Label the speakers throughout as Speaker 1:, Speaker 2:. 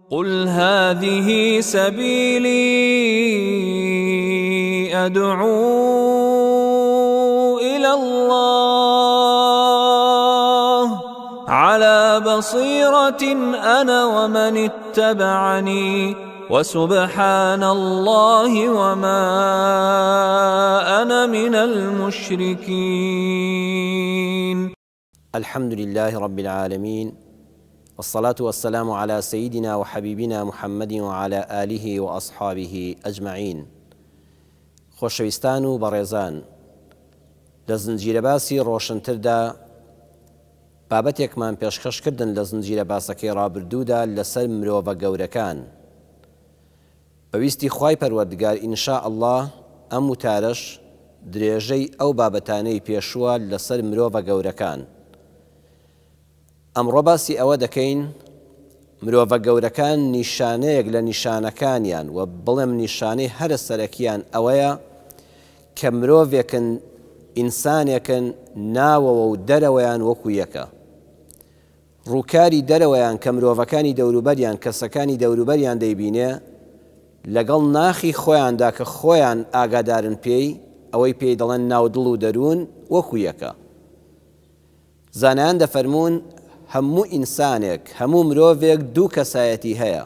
Speaker 1: قل هذه سبيلي أدعو إلى الله على بصيرة أنا ومن اتبعني وسبحان الله وما أنا من المشركين.
Speaker 2: الحمد لله رب العالمين، والصلاة والسلام على سيدنا وحبيبنا محمد وعلى آله وأصحابه أجمعين. خۆشەویستان و بەڕێزان، لە زنجیرە باسی ڕۆشنتردا بابەتێکمان پێشکەشکردن لە زنجیرە باسەکەی ڕابردوودا لەسەر مرۆڤە گەورەکان. بەویستی خوای پەروەردگار ئینشا ئەڵڵاه ئەم وتارەش درێژەی ئەو بابەتانەی پێشووە لەسەر مرۆڤە گەورەکان. ئەمڕۆ باسی ئەوە دەکەین مرۆڤە گەورەکان نیشانەیەک لە نیشانەکانیان و بڵێم نیشانەی هەرە سەرەکیان ئەوەیە کە مرۆڤێکن ئینسانێکن ناوەوە و دەرەوەیان وەکو یەکە. ڕووکاری دەرەوەیان کە مرۆڤەکانی دەوروبەریان کەسەکانی دەوروبەریان دەیبینێ لەگەڵ ناخی خۆیاندا کە خۆیان ئاگادارن پێی ئەوەی پێی دەڵێن ناودڵ و دەروون وەکو یەکە. زانایان دەفەرمون هەموو ئینسانێک هەموو مرۆڤێک دوو کەسایەتی هەیە،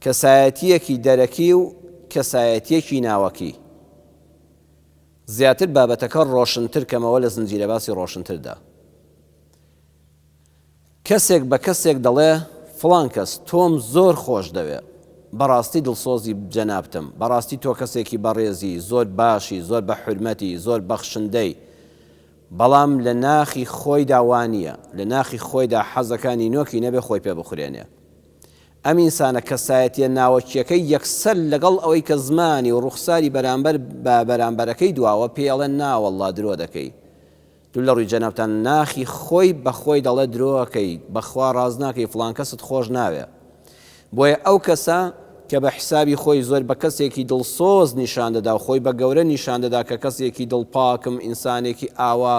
Speaker 2: کەسایەتیەکی دەرەکی و کەسایەتیەکی ناوەکی. زیاتر بابەتەکە ڕۆشنتر کەمەوە لە زنجیرە باسی ڕۆشنتردا. کەسێک بە کەسێک دەڵێ فڵان کەس تۆم زۆر خۆش دەوێ، بەڕاستی دڵسۆزی جەنابتم، بەڕاستی تۆ کەسێکی بەڕێزی، زۆر باشی، زۆر بە حورمەتی، زۆر بەخشندەی، بەڵام لە ناخی خۆیدا وانە، لە ناخی خۆیدا حەزەکانی نۆکی نەبێ خۆی پێ بخورێنێ. ئەم ئینسانە کەسایەتیە ناوەکیەکەی یەکسەر لەگەڵ ئەوەی کە زمانی و ڕوخساری بەرامبەر بە بەرامبەرەکەی دواوە پێڵێن ناوەڵڵا درۆ دەکەی. دوو لە ڕووی جەنابتان ناخی خۆی بە خۆی دەڵێ درۆەکەی، بەخوا ڕاز ناکەی فڵان کەست خۆش ناوێ. بۆیە ئەو کەسە کە بە حسابی خۆی زۆر بە کەسێکی دڵسۆز نیشان دەدا و خۆی بە گەورە نیشان دەدا کە کەسێکی دڵپاکم، ئینسانێکی ئاوا،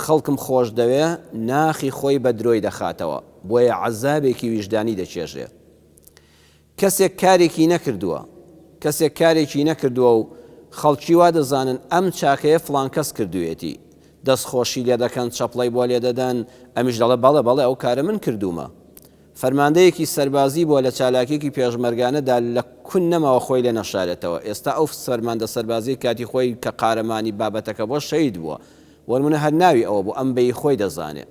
Speaker 2: خەڵکم خۆش دەوێ، ناخی خۆی بە درۆی دەخاتەوە، بۆیە عەزابێکی ویژدانی دەچێژێ. کەسێک کارێکی نەکردووە و خەڵکی وا دەزانن ئەم چاکەیە فڵان کەس کردوێتی، دەستخۆشی لێ دەکەن، چەپڵی بۆ لێ دەدەن، ئەمیش دەڵێ بەڵێ ئەو کارە من کردومە. فەرماندەیەکی سەربازی بۆ لە چالاکیێکی پێشمەرگانەدا لە کون نەماوە خۆی لێ نەشارێتەوە. ئێستا ئەو فەرماندە سەربازی کاتی خۆی کە قارەمانی بابەتەکە بۆ شەید بووە، وەرمونە هەر ناوی ئەوە بوو ئەم بەی خۆی دەزانێ،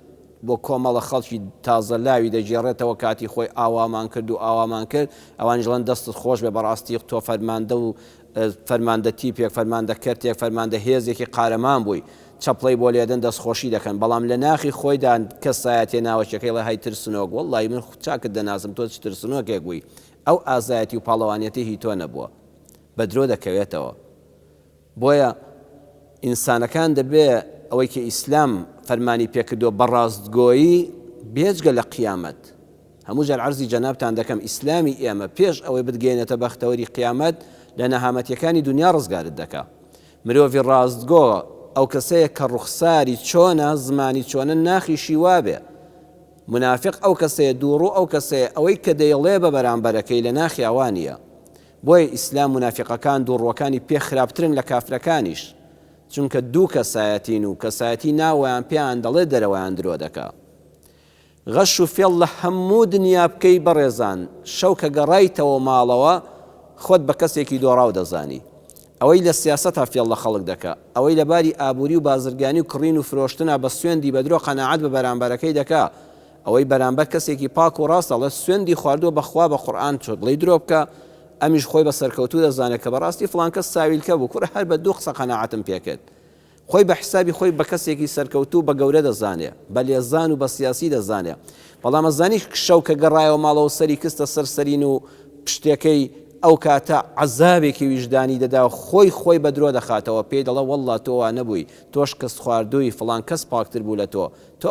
Speaker 2: بۆ کۆمەڵە خەڵکی تازە لاوی دەگێڕێتەوە کاتی خۆی ئاوامان کرد و ئاوامان کرد، ئەوان ژڵەن دەستت خۆش بێ، بەڕاستی تۆ فەرماندە و فەرماندە تیپێک، فەرماندە کەرتێک، فەرماندە هێزێکی قارەمان بووی، چەپڵی بۆ لێدەن دەستخۆشی دەکەن. بەڵام لە ناخی خۆیدا کەسایەتێ ناوەچەکەی لە های ترسنۆک، وەڵڵای من چاکت دەناسم تۆ چ ترسنۆکێک بووی، ئەو ئازایەتی و پاڵەوانێتی هی تۆ نەبووە، بە درۆ دەکەوێتەوە. بۆیە ئینسانەکان دەبێ ئەوەی کە ئیسلام فەرمانی پێکردووە بەڕاستگۆیی بێجگە لە قیامەت. هەموو جار عەرزی جەنابتان دەکەم ئیسلامی ئێمە پێش ئەوەی بتگەێنێتە بەختەوەری قیامەت لە نەهامەتیەکانی دنیا ڕزگارت دەکا. مرۆڤی ڕاستگۆ ئەو کەسەیە کە ڕوخساری چۆنە، زمانی چۆنە، ناخیشی وابێ. منافق ئەو کەسەیە، دووڕوو ئەو کەسەیە ئەوەی کە دەیڵێ بە بەرامبەرەکەی لە ناخی ئەوانیە. بۆیە ئیسلام منافقەکان دووڕوەکانی پێ خراپترن لە کافرەکانیش، چونکە دوو کەسایەتین و کەسایەتی ناوەیان پێیان دەڵێ دەرەوەیان درۆ دەکا. غەش و فێڵ لە هەموو دنیا بکەی بەڕێزان، شەو کە گەڕایتەوە ماڵەوە خۆت بە کەسێکی دۆڕاو دەزانی. ئەوەی لە سیاسەتا فێڵ لە خەڵک دەکا، ئەوەی لەباری ئابووری و بازرگانی و کڕین و فرۆشتنا بە سوێندی بەدرۆ قەناعەت بە بەرامبەرەکەی دەکا، ئەوەی بەرامبەر کەسێکی پاک و ڕاستە لە سوێندی خواردووە بەخوا بە قورئان چۆ دڵی درۆ بکە، ئەمیش خۆی بە سەرکەوتوو دەزانێت کە بەڕاستی فڵان کەس ساویلکە بوو، کوڕە هەر بە دوو قسە قەناعەتم پێکرد. خۆی بە حسابی خۆی بە کەسێکی سەرکەوتوو بە گەورە دەزانێ، بە لێزان و بە سیاسی دەزانێ. بەڵام ئەزانی شەو کە گەڕایەوە ماڵەوە سەری کستە سەرسەرین و پشتەکەی ئەو کاتە عەزابێکی ویژدانی دەدا و خۆی بە درۆ دەخاتەوە، پێی دەڵێ وەڵڵا تۆ وا نەبووی، تۆش کەس خواردووی، فڵان کەس پاکتر بوو لە تۆ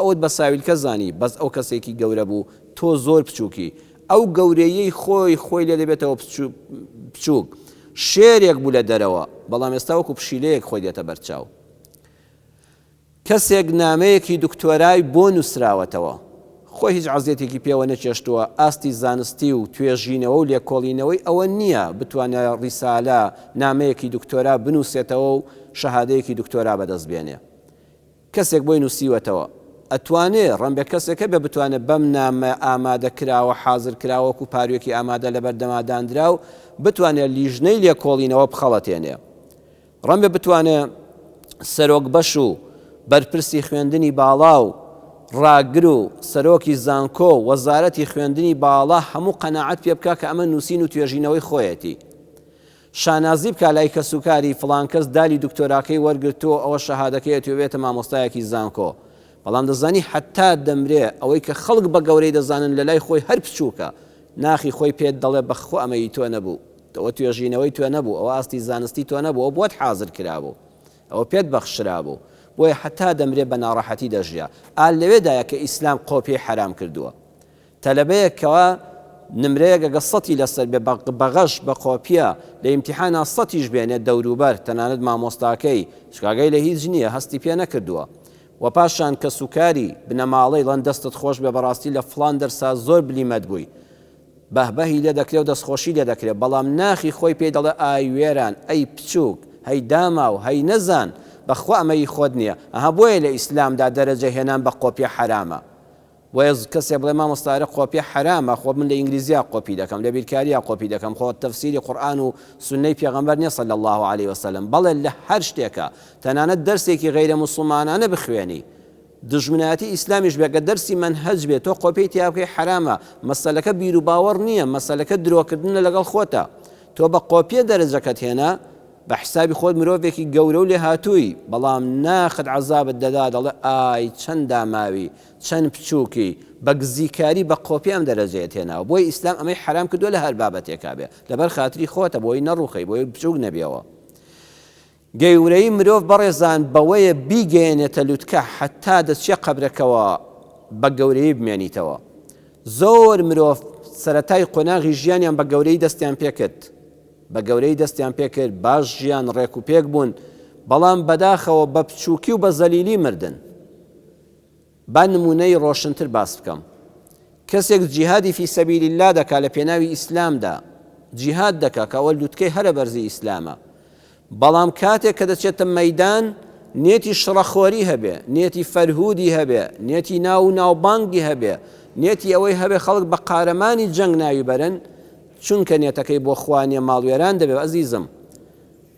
Speaker 2: ئەوت بە ساویلکە زانی، بەس ئەو کەسێکی گەورە بوو، تۆ زۆر بچووکی. ئەو گەورەیەی خۆی لێ دەبێتەوە بچووک، شێرێک بوو لە دەرەوە، بەڵام ئێستا وەکو پشیلەیەک خۆی دێتە بەرچاو. کەسێک نامەیەکی دکتۆرای بۆ نووسراوەتەوە، خۆی هیچ عەزیەتێکی پێوە نەچێشتووە، ئاستی زانستی و توێژینەوە و لێکۆڵینەوەی ئەوە نییە بتوانێت ڕیسالە نامەیەکی دکتۆرا بنووسێتەوە و شەهادەیەکی دکتۆرا بەدەست بێنێ. کەسێک بۆی نووسیوەتەوە ئەتوانێت ڕەنبێ کەسێکە بێ بتوانێت بەم نامە ئامادە کراوە حازر کراوەکو پاروێکی ئامادە لە بەردەمادانرا و بتوانێت لیژنەی لێکۆڵینەوە بخەڵەتێنێ. ڕەنبێ بتوانێت سەرۆک بەش و بەرپرسی خوێندنی باڵا و ڕاگر و سەرۆکی زانکۆ وەزارەتی خوێندنی باڵا هەموو قەناعەت پێ بکە کە ئەمە نووسین و توێژینەوەی خۆیەتی. شانازی بکە لای کەسوکاری فڵان کەس دالی دکتۆراکەی وەرگرتووە ئەوە شەهادەکەی توێبێتە مامۆستایەکی زانکۆ. بەڵام دەزانی حتا دەمرێ ئەوەی کە خەڵک بە گەورەی دەزانن لە لای خۆی هەر بچووکە ناخی خۆی پێت دەڵێ بەخۆ ئەمەی تۆ نەبوو، ئەوە توێژینەوەی تۆ نەبوو، ئەوە ئاستی زانستی تۆ نەبوو، ئەو بۆت حازر کرابوو، ئەوە پێت بەخشرابوو، بۆیە حتا دەمرێ بە ناڕەحەتی دەژیا. ئال لەوێدایە کە ئیسلام قۆپی حرام کردووە. تەلەبەیەکەوە نمرەیەک ئەگە سەتی لەسەر بێ بەغەش بە قۆپیە لە ئیمتیحانە سەتیش بێنێت دەوروبەر تەنانەت مامۆستاکەی شکاگەی لە هیچ نییە هەستی پێ نەکردووە. و پاشان کە سوکاری بنەماڵەی لەن دەستت خۆش بێ بەڕاستی لە فڵان دەرسا زۆر بلیمەت بووی بەهبەهی لێ دەکرێت و دەستخۆشی لێ دەکرێت، بەڵام ناخی خۆی پێی دەڵێ ئای وێران ئەی بچووک هەی داما و هەی نەزان بەخوا ئەمەی خۆت نییە. ئەها بۆیە لە ئیسلامدا دەرەجە هێنان بە قۆپی حرامە. وەیە کەسێ بڵێ مامۆستارە قۆپی حرامە، خۆ من لە ئینگلیزیا قۆپی دەکەم، لە بیرکاریا قۆپی دەکەم، خۆ تەفسیری قورئان و سونەی پێغەمبەر نییە صلی الله علیه وسلم. بەڵێ لە هەر شتێکە تەنانەت دەرسێکی غەیرە موسڵمانانە بخوێنی دژمنایەتی ئیسلامیش بێگە دەرسی منهەج بێت تۆ قۆپی تیاکەی حرامە، مەسەلەکە بیر و باوەڕ نییە، مەسەلەکە درۆکردنە لەگەڵ خۆتە. تۆ بە قۆپیە دەرەجەکەت هێنا بە حسابی خۆت مرۆڤێکی گەورە و لێ هاتووی، بەڵام ناخت عەزابت دەدا دەڵێ ئای چەند داماوی چەند بچووکی بە گزیکاری بە قۆپی ئەم دەرەجەیەت هێناوە. بۆی ئیسلام ئەمەی حرام کردووە لە هەر بابەتێکا بێ لەبەر خاتری خۆتە بۆی نەڕوخی بۆی بچووک نەبیەوە. گەورەی مرۆڤ بەڕێزان بەوەیە بیگەێنێتە لوتکە حتا دەچێ قەبرەکەوە بە گەورەی بمێنیتەوە. زۆر مرۆڤ سەرەتای قۆناغی ژیانیان بە گەورەی دەستیان پێکرد، بە گەورەی دەستیان پێکرد، باش ژیان ڕێک و پێک بوون، بەڵام بەداخەوە بە بچووکی و بە زەلیلی مردن. با نمونەی ڕۆشنتر باس بکەم. کەسێک جیهادی فی سەبیل الله دەکا لە پێناوی ئیسلامدا، جیهاد دەکا کە ئەوە لوتکەی هەرە بەرزی ئیسلامە، بەڵام کاتێک کە دەچێتە مەیدان نێتی شڕەخۆری هەبێ، نێتی فەرهودی هەبێ، نێتی ناو ناوبانگی هەبێ، نێتی ئەوەی هەبێ خەڵک بە قارەمانی جەنگ ناوی بەرن، چونکە نێتەکەی بۆ خوانیە ماڵوێران دەبێ. ئەزیزم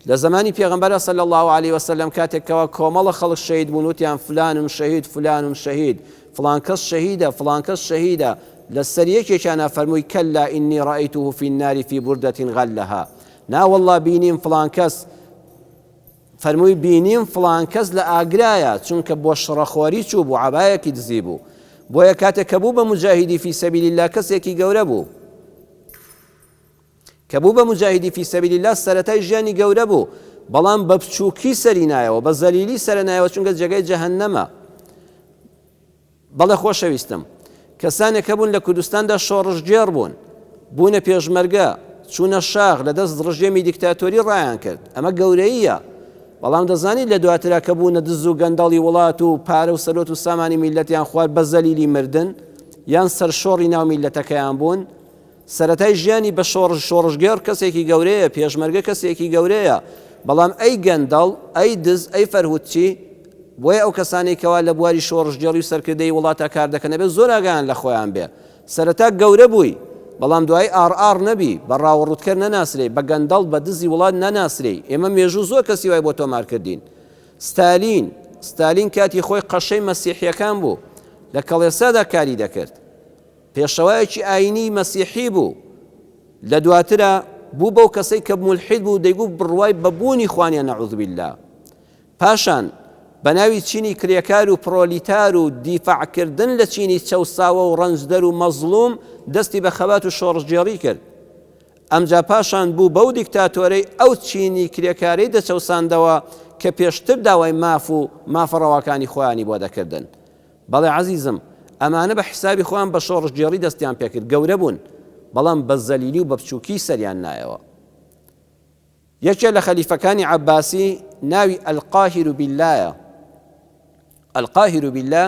Speaker 2: لە زمانی پێغەمبەر صلی الله علیه وسلم کاتێکەوە کۆمەڵە خەڵک شەهید بوون وتیان فلانم شەهید فلانم شەهید فلان کەس شەهیدە فلان کەس شەهیدە، لەسەر یەکێکیان فەرمووی کەلا ئینی ڕەئیتوه فی النار فی بوردەة غەلەها، نا وەڵڵا بینیم فلان کەس، فەرمووی بینیم فلان کەس لە ئاگرایە چونکە بۆ شڕەخۆری چوو بوو عەبایەکی دزی بوو. بۆیە کاتێک کە بوو بە مجاهیدی فی سەبیل الله کەسێکی گەورە بوو، کە بوو بە مجاهیدی فی سەبیل الله سەرەتای ژیانی گەورە بوو، بەڵام بە بچووکی سەری نایەوە، بە زەلیلی سەر نایەوە چونکە جێگەی جەهەنەمە. بەڵێ خۆشەویستم کەسانێک هەبوون لە کوردستاندا شۆڕژگێڕ بوون، بوونە پێشمەرگە، چوونە شاغ، لە دەست ڕژێمی دیکتاتۆری ڕایان کرد، ئەمە گەورەیە. بەڵام دەزانیت لە دواترا کە بوونە دز و گەندەڵی وڵات و پارە و سەرۆت و سامانی میلەتیان خوارد بە زەلیلی مردن یان سەرشۆڕی ناو میلەتەکەیان بوون. سەرەتای ژیانی بە شۆڕژگێڕ کەسێکی گەورەیە، پێشمەرگە کەسێکی گەورەیە، بەڵام ئەی گەندەڵ ئەی دز ئەی فەرهودچی. بۆیە ئەو کەسانی کەوا لە بواری شۆڕژگێڕی و سەرکردەی وڵاتە کار دەکەن ئەبێ زۆر ئاگایان لە خۆیان بێ. سەرەتا گەورە بووی بەڵام دوای ئار نەبی، بە ڕاوەڕوتکەر نەناسرێ، بە گەندەڵ بە دزی وڵات نەناسرێ. ئێمە مێژوو زۆر کەسی وای بۆ تۆمار کردین. ستالین کاتی خۆی قەشەی مەسیحیەکان بوو، لە کەڵێسادا کاری دەکرد، پێشەوایەکی ئاینی مەسیحی بوو، لە دواترە بوو بەو کەسەی کە مولحید بوو دەیگوت بڕوای بەبوونی خوانیە نەعوذ بالله. پاشان بە ناوی چینی کرێکار و پرۆلیتار و دیفاعکردن لە چینی چەوساوە و ڕەنجدەر و مەزلوم دەستی بە خەبات و شۆڕژگێڕی کرد. ئەمجا پاشان بوو بەو دیکتاتۆرەی ئەو چینی کرێکارەی دەچەوساندەوە کە پێشتر داوای ماف و مافەڕەواکانی خۆیانی بۆ دەکردن. بەڵێ عەزیزم ئەمانە بە حسابی خۆیان بە شۆڕژگێڕی دەستیان پێکرد، گەورە بوون، بەڵام بە زەلیلی و بە بچووکی سەریان نایەوە. یەکێک لە خەلیفەکانی عەباسی ناوی ئەلقاهیر باللایە. ئەلقاهیر بالله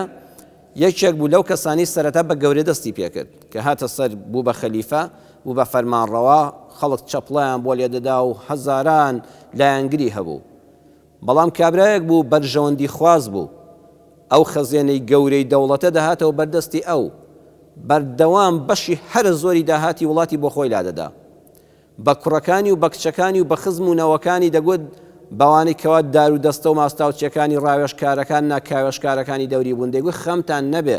Speaker 2: یەکێک بوو لەو کەسانی سەرەتا بە گەورە دەستی پێکرد کە هاتە سەر بوو بە خەلیفە بوو بە فەرمانڕەوا خەڵک چەپڵیان بۆ لێدەدا و هەزاران لایەنگری هەبوو بەڵام کابرایەک بوو بەرژەوەندی خواز بوو ئەو خەزیێنەی گەورەی دەوڵەتە دەهاتەوە بەردەستی ئەو بەردەوام بەشی هەرە زۆری داهاتی وڵاتی بۆ خۆی لادەدا بە کوڕەکانی و بە کچەکانی و بە خزم و نەوەکانی دەگوت بەوانەی کەوا دار و دەستە و ماستاوچیەکانی ڕاوێژکارەکان ناکاوێژکارەکانی دەوری بوون دەیگوت خەمتان نەبێ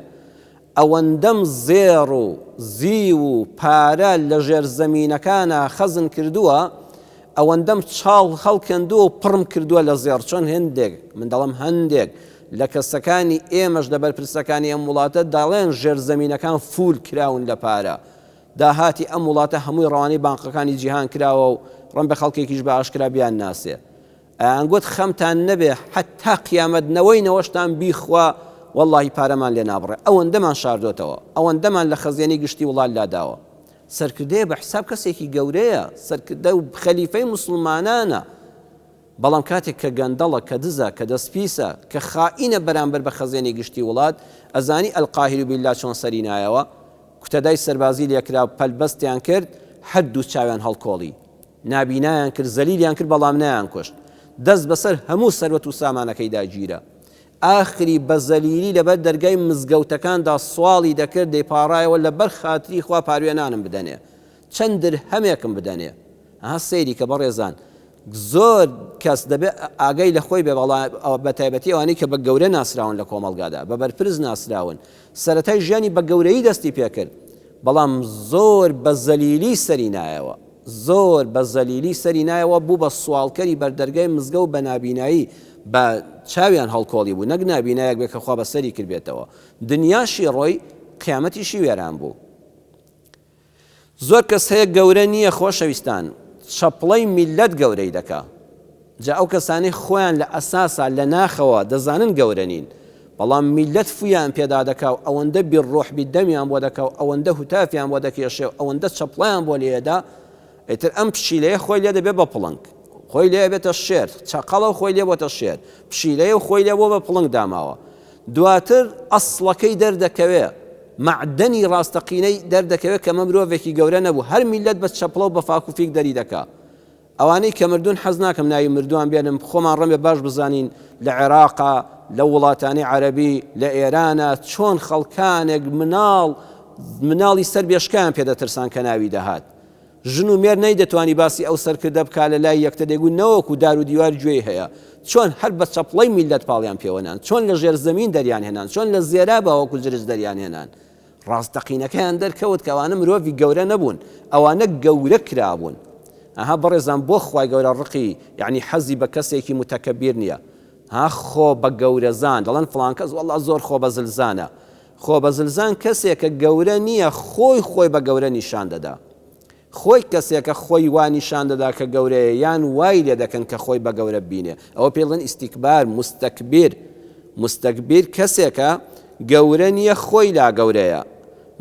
Speaker 2: ئەوەندەم زێڕ و زی و پارە لە ژێر زەمینەکانە خەزن کردووە ئەوەندەم چاڵ هەڵکەندووە و پڕم کردووە لە زێڕ چۆن هێندێک من دەڵم هەندێک لە کەسەکانی ئێمەش لە بەرپرسەکانی ئەم وڵاتە داڵێن ژێر زەمینەکان فول کراون لە پارە داهاتی ئەم وڵاتە هەمووی ڕەوانەی بانقەکانی جیهان کراوە و ڕەن بە خەڵکێکیش بە ئاشکرا بیان ناسێ ئەیانگوت خەمتان نەبێ حتا قیامەت نەوەشتان بیخوا واللهی پارەمان لێ نابڕێ ئەوەندەمان شاردۆتەوە ئەوەندەمان لە خەزیێنی گشتی وڵات لاداوە سەرکردەیە بە حساب کەسێکی گەورەیە سەرکردە و خەلیفەی موسڵمانانە بەڵام کاتێک کە گەندەڵە کە دزە کە دەستپیسە کە خائینە بەرامبەر بە خەزیێنی گشتی وڵات ئەزانی ئەلقاهیر بالله چۆن سەری نایەوە کوتەدای سەربازی لێکرا پەلبەستیان کرد هەردوو چاویان هەڵکۆڵی نابینایان کرد زەلیلیان کرد بەڵام نەیان کوشت دەست بەسەر هەموو سەروەت و سامانەکەی داگیرە ئاخری بە زەلیلی لەبەر دەرگای مزگەوتەکاندا سواڵی دەکرد دەیپاڕایەوە لەبەر خاتری خوا پاروێنانم بدەنێ چەند درهەمێکم بدەنێ ئەها سەیری کە بەڕێزان زۆر کەس دەبێت ئاگای لە خۆی بێ بە تایبەتی ئەوانەی کە بە گەورە ناسراون لە کۆمەڵگادا بە بەرپرس ناسراون سەرەتای ژیانی بە گەورەی دەستی پێکرد بەڵام زۆر بە زەلیلی سەری نایەوە زۆر بە زەلیلی سەری نایەوە بوو بە سوالکەری بەردەرگای مزگە و بە نابینایی بە چاویان هەڵکۆڵی بوو نەک نابینایەک بێ کە خوا بە سەری کردبێتەوە دنیاشی ڕۆی قیامەتیشی وێران بوو زۆر کەس هەیە گەورە نییە خۆشەویستان چەپڵەی میلەت گەورەی دەکا جا ئەو کەسانەی خۆیان لە ئەساسا لە ناخەوە دەزانن گەورە نین بەڵام میلەت فویان پێدا دەکا و ئەوەندە بیڕۆح بیدەمیان بۆ دەکا و ئەوەندە هوتافیان بۆ دەکێشێ و ئەوەندە چەپڵیان بۆ لێدا ئیتر ئەم پشیلەیە خۆی لێ دەبێت بە پڵنگ خۆی لێ بێتە شێر چەقەڵە و خۆی لێ بۆتە شێر پشیلەیە و خۆی لێ بۆ بە پڵنگ داماوە دواتر ئەسڵەکەی دەردەکەوێ معدەنی ڕاستەقینەی دەردەکەوێت کە مرۆڤێکی گەورە نەبوو هەر میلەت بە چەپڵە و بە فاکوفیک دەری دەکا ئەوانەی کە مردوون حەز ناکەم ناوی مردووان بێنم خۆمان ڕەمێ باش بزانین لە عێراقا لە وڵاتانی عەرەبی لە ئێرانە چۆن خەڵکانێک مناڵی سەر بێشکیان پێدەترسان کە ناوی دەهات ژن و مێر نەیدەتوانی باسی ئەو سەرکردە بکا لە لای یەکتە دەیگوت نەوەکو دار و دیوار گوێی هەیە چۆن هەر بە چەپڵەی میلەت پاڵیان پێوەنان چۆن لە ژێر زەمین دەریان هێنان چۆن لە زێرا باوەکو جرج دەریان هێنان ڕاستەقینەکەیان دەرکەوت کە ئەوانە مرۆڤی گەورە نەبوون ئەوانە گەورە کرابوون ئەها بەڕێزان بۆ خوای گەورە ڕقی یعنی حەزی بە کەسێکی متەکەبیر نییە ها خۆ بە گەورەزان دەڵێن فڵان کەس وەڵڵا زۆر خۆ بە زلزانە خۆ بە زلزان کەسێکە گەورە نییە خۆی بە گەورە نیشان دەدا خۆی کەسێکە خۆی وا نیشان دەدا کە گەورەیە یان وای لێ دەکەن کە خۆی بە گەورە بینێ ئەوە پێڵێن ئیستیکبار مستەکبیر کەسێکە گەورە نییە خۆی لا گەورەیە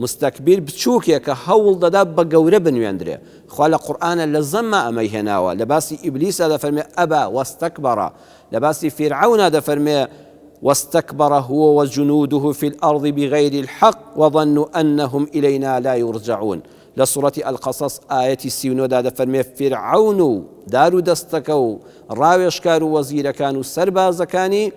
Speaker 2: مستەکبیر بچووکێکە هەوڵ دەدا بە گەورە بنوێندرێ خوا لە قورئانە لە زەممە ئەمەی هێناوە لە باسی ئیبلیسە دەفەرمێ ئەبا وەستەکبەرە لە باسی فیرعەونە دەفەرمێ واستكبر هو وجنوده في الأرض بغير الحق وظنوا أنهم إلينا لا يرجعون لسورة القصص آية 39 دەفەرمێ فرعون و دار و دەستەکە و ڕاوێژکار و وەزیرەکان و سەربازەکانی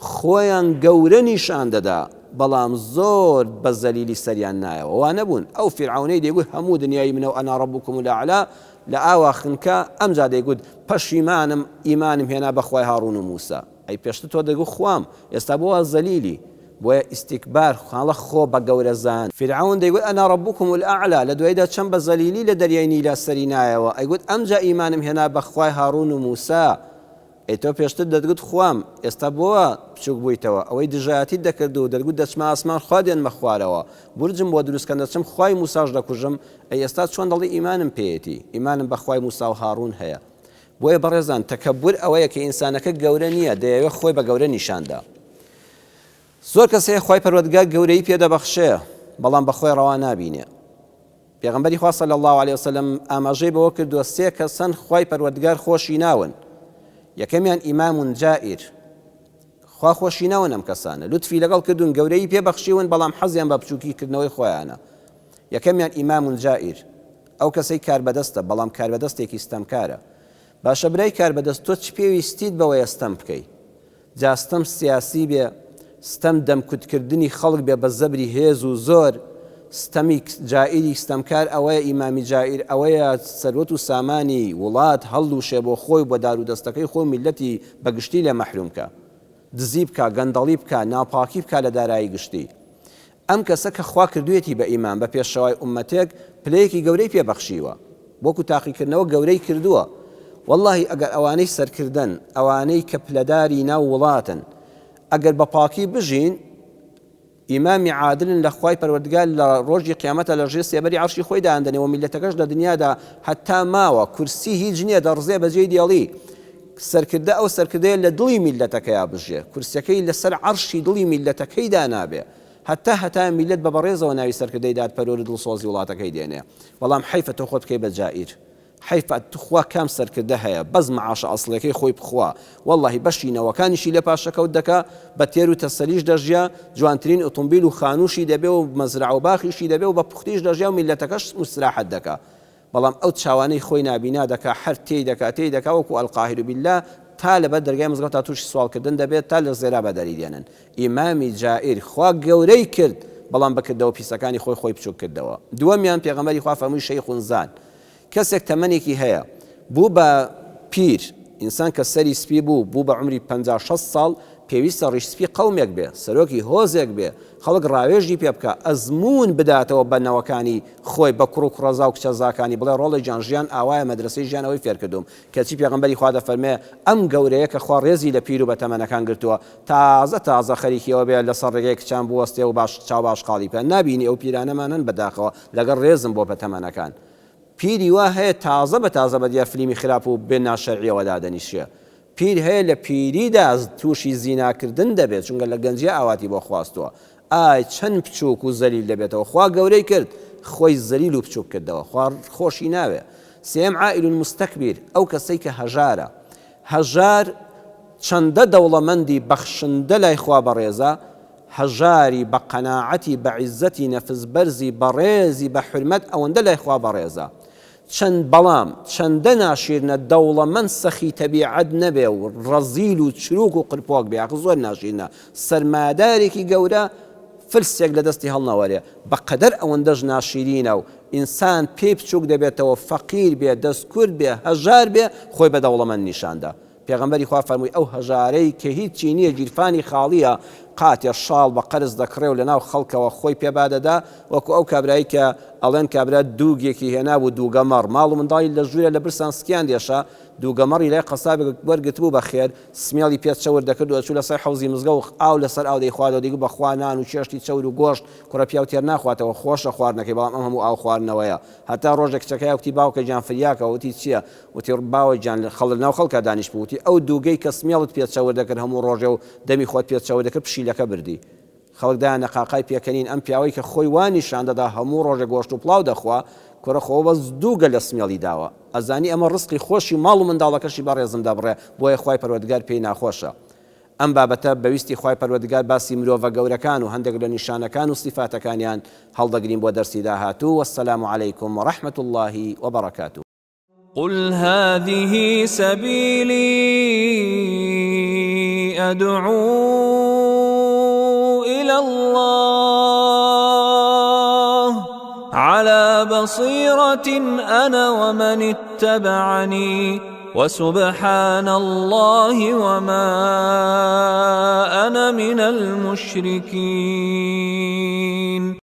Speaker 2: خۆیان گەورە نیشان دەدا بەڵام زۆر بە زەلیلی سەریان نایەوە وا نەبوون ئەو فرعونەی دەیگوت هەموو دنیای منە و ئەنا ڕەبوکم الأعلا لە ئاوا خنکە ئەمجا دەیگوت پەشیمانم ئیمانم هێنا بەخوای هاڕون و موسا ئەی پێشتر تۆ دەگوت خوام ئێستا بۆ زەلیلی بۆیە ئیستیکبار خاڵە خۆ بە گەورەزان فرعون دەیگوت ئەنا ڕەبوکم الأعلا لە دوایدا چەند بە زەلیلی لە دەریای نیلا سەری نایەوە ئەیگوت ئەمجا ئیمانم هێنا بەخوای هاڕون و موسا ئەی تۆ پێشتر دەتگوت خوام ئێستا بۆوە بچووک بوویتەوە ئەوەی دژایەتی دەکرد و دەرگوت دەچمە ئاسمان خوا دێنمە خوارەوە برجم بۆ دروستکەن دەچم خوای موساش دەکوژم ئەی ئێستا چۆن دەڵی ئیمانم پێیەتی ئیمانم بەخوای موسا و هاڕون هەیە بۆیە بەڕێزان تەکەببور ئەوەیە کە ئینسانەکە گەورە نییە دەیەوێت خۆی بە گەورە نیشاندا زۆر کەس هەیە خوای پەروەردگار گەورەی پێدەبەخشێ بەڵام بەخۆی ڕەوا نابینێ پێغەمبەری خوا صلی الله علیه وسلم ئاماژەی بەوە کردووە سێ کەسن خوای پەروەردگار خۆشی ناون یەکەمیان ئیمام جائر خوا خۆشینەوە نەم کەسانە لوتفی لەگەڵ کردوون گەورەی پێبەخشیون بەڵام حەزیان بە بچووکیکردنەوەی خۆیانە. یەکەمیان ئیمام جائیر، ئەو کەسەی کار بەدەستە بەڵام کار بەدەستێکی ستەمکارە. باشە برای کار بەدەست تۆ چ پێویستیت بەوەیە ستەم بکەیت؟ جا ستەم سیاسی بێ، ستەم دەمکوتکردنی خەڵک بێ بە زەبری هێز و زۆر، ستەمی جائیری ستەمکار ئەوەیە ئیمامی جائیر ئەوەیە سەروەت و سامانی وڵات هەڵدوشێ بۆ خۆی بۆ دار و دەستەکەی خۆی میلەتی بە گشتی لێ مەحرومکە، دزی بکە، گەندەڵی بکە، ناپاکی بکە لە دارایی گشتی. ئەم کەسە کە خوا کردوێتی بە ئیمان بە پێشەوای ئومەتێک پلەیەکی گەورەی پێبەخشیوە، بۆکو تاقیکردنەوە گەورەی کردووە. واللهی ئەگەر ئەوانەی سەرکردن، ئەوانەی کە پلەداری ناو وڵاتن، ئەگەر بە پاکی بژین، ئیمامی عادلن لە خوای پەروەردگار لە ڕۆژی قیامەتە لە ژێر سێبەری عەرشی خۆی دادەنێەوە میلەتەکەش لە دنیادا هەتا ماوە کورسی هیچ نییە دەڕزێ بەجێی دێڵی سەرکردە ئەو سەرکردەیە لە دڵی میلەتەکەیا بژێ، کورسەکەی لەسەر عەرشی دڵی میلەتەکەیدا نابێ، هەتا میلەت بە بەڕێزەوە ناوی سەرکردەی دادپەروەر دڵسۆزی وڵاتەکەی دێنێ. بەڵام حەیفە تۆ خۆت بکەی بە جائیر، حیفە توخوا کام سەرکردە هەیە بەس مەعاشە ئەسڵەکەی خۆی بخوا، واللهی بەشینەوەکانیشی لێ پاشەکەوت دەکا، بە تێر و تەسەلیش دەژیا، جوانترین ئۆتۆمبیل و خانووشی دەبێ و مەزرع و باخیشی دەبێ و بە پوختیش دەژیا و میلەتەکەش مستراحەت دەکا. بەڵام ئەو چاوانەی خۆی نابینا دەکا، هەر تێی دەکا وەکو ئەلقاهیر بالله، تا لەبەر دەرگای مزگەوت تا تووشی سوالکردن دەبێت تا لە زێرا بەدەری دێنن. ئیمامی جائیر خوا گەورەی کرد بەڵام بکردەوە پیسەکانی خۆی بچووک کردەوە. دووەمیان پێغەمبەری خوا فەرمووی شەیخ زان، کەسێک تەمەنێکی هەیە بوو بە پیر، ئینسان کە سەری سپی بوو بە عمری 56 ساڵ، پێویستە ڕیشسپی قەومێک بێ، سەرۆکی هۆزێک بێ، خەڵک ڕاوێژی پێ بکە، ئەزمون بداتەوە بە نەوەکانی خۆی بە کوڕ و کوڕەزا و کچەزاکانی، بڵێ ڕۆڵی جان ژیان ئاوایە مەدرسەی ژیانەوەی فێرکردوم. کەچی پێغەمبەری خوا دەفەرمێ ئەم گەورەیە کە خوا ڕێزی لە پیر و بە تەمەنەکان گرتووە، تازە خەریکیەوە بێ لەسەر ڕێگەی کچان بوەستێ و چاو باشقاڵی پێ نابینی ئەو پیرانەمانن بەداخەوە لەگەڵ ڕێزم بۆ بە تەمەنەکان. پیری وا هەیە تازە بە دیا فلیمی خراپ و بێ ناشەرعیەوە دادەنیشیە. پیر هەیە لە پیریدا تووشی زیناکردن دەبێت، چونکە لە گەنجی ئاواتی بۆ خواستووە. ئای چەند بچووک و زەلیل دەبێتەوە، خوا گەورەی کرد خۆی زەلیل و بچووک کردەوە، خوا خۆشی ناوێ. سێم عائیل مستەکبیر، ئەو کەسەی کە هەژارە، هەژار چەندە دەوڵەمەندی بەخشندە لای خوا بەڕێزە، هەژاری بە قەناعەتی بە عیزەتی نەفس بەرزی بەڕێزی بە حرمەت ئەوەندە لای خوا بەڕێزە. بەڵام چەندە ناشیرنە دەوڵەمەند سەخی تەبیعەت نەبێ و ڕەزیل و چروک و قرپۆک بێ، زۆر ناشیرنە، سەرمادارێکی گەورە فلسێک لە دەستی هەڵنەوەرێ، بەقەدەر ئەوەندەش ناشیرینە و ئینسان پێی بچووک دەبێتەوە، فەقیر بێ، دەستکورد بێ، هەژار بێ، خۆی بە دەوڵەمەند نیشاندا. پێغەمبەری خوا فەرمووی ئەو هەژارەی کە هیچی نییە، گیرفانی خاڵیە، قاتێ شاڵ بە قەرز دەکڕێ و لەناو خەڵکەوە خۆی پێبادەدا، وەکو ئەو کابرایی کە ئەڵێن کابرا دووگێکی هێنا بوو، دووگەمەڕ، ماڵ و منداڵی لە ژوورە لە برسان سکیان دێشە، دووگەمەڕی لای قەسابێک وەرگرتبوو بە خێر، سمێڵی پێت چەور دەکرد و ئەچوو لەسەر حەوزی مزگە و ئاو لەسەر ئاو دەیخواتەوە، دەیگوت بە خوا نان و چێشتی چەور و گۆشت کوڕە پیا و تێر ناخواتەوە، خۆشە خواردنەکەی، بەڵام ئەم هەموو ئاو خواردنەوەیە. هەتا ڕۆژێک کچەکەی وتی باوکە گیان فریاکە، وتی چییە؟ وتی باوە گیان ناو خەڵکە دانیش بوو، وتی ئەو دووگەی کە سمێڵت پێت چەور دەکرد هەموو ڕۆژێ و دەمی خۆت پێت چەور دەکرد پشیلەکە بردی. خەڵک دایان نەقاقای پێکەنین ئەم پیاوەی کە خۆی وانیشان دەدا هەموو ڕۆژێ گۆشت و پڵاو دەخوا، کوڕە خۆ بەس دووگە لە سمێڵی داوە، ئەزانی ئەمە ڕزقی خۆشی ماڵ و منداڵەکەشی بەڕێزم دەبڕێ، بۆیە خوای پەروەردگار پێی ناخۆشە. ئەم بابەتە بەویستی خوای پەروەردگار باسی مرۆڤە گەورەکان و هەندێک لە نیشانەکان و سیفاتەکانیان هەڵدەگرین بۆ دەرسی داهاتوو. وەسەلام عەلەیکم وەڕەحمەت الله وبەڕەکاتوه.
Speaker 1: قل هذه سبيلي أدعو إلى الله على بصيرة أنا ومن اتبعني وسبحان الله وما أنا من المشركين.